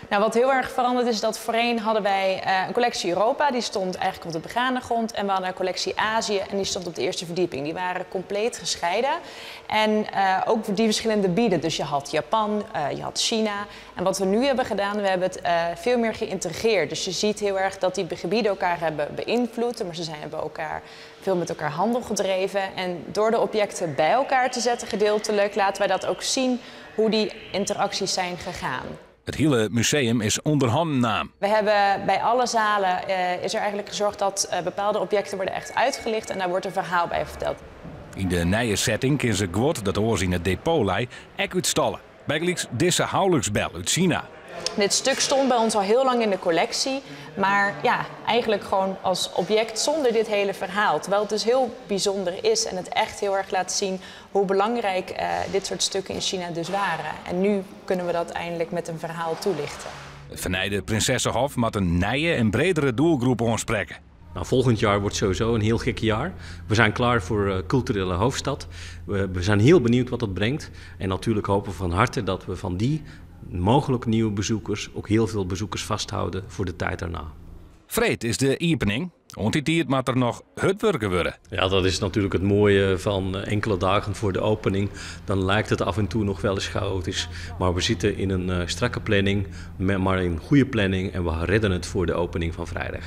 Nou, wat heel erg veranderd is dat voorheen hadden wij een collectie Europa, die stond eigenlijk op de begane grond. En we hadden een collectie Azië en die stond op de eerste verdieping. Die waren compleet gescheiden. En ook die verschillende gebieden. Dus je had Japan, je had China. En wat we nu hebben gedaan, we hebben het veel meer geïntegreerd. Dus je ziet heel erg dat die gebieden elkaar hebben beïnvloed. Maar ze hebben elkaar veel met elkaar handel gedreven. En door de objecten bij elkaar te zetten gedeeltelijk, laten wij dat ook zien hoe die interacties zijn gegaan. Het hele museum is onderhandennaam. We hebben bij alle zalen is er eigenlijk gezorgd dat bepaalde objecten worden echt uitgelicht en daar wordt een verhaal bij verteld. In de nieuwe setting kunnen ze gewoon dat oors in het depot lei ook uitstallen. Bijgelijks deze Houliksbel uit China. Dit stuk stond bij ons al heel lang in de collectie, maar ja, eigenlijk gewoon als object zonder dit hele verhaal. Terwijl het dus heel bijzonder is en het echt heel erg laat zien hoe belangrijk dit soort stukken in China dus waren. En nu kunnen we dat eindelijk met een verhaal toelichten. Het vernijde Prinsessenhof moet een nieuwe en bredere doelgroep aanspreken. Nou, volgend jaar wordt sowieso een heel gek jaar. We zijn klaar voor culturele hoofdstad. We zijn heel benieuwd wat dat brengt. En natuurlijk hopen we van harte dat we van die mogelijk nieuwe bezoekers ook heel veel bezoekers vasthouden voor de tijd daarna. Vreed is de opening. Ontitiert moet er nog hutwerken worden. Ja, dat is natuurlijk het mooie van enkele dagen voor de opening. Dan lijkt het af en toe nog wel eens chaotisch. Maar we zitten in een strakke planning, maar in goede planning. En we redden het voor de opening van vrijdag.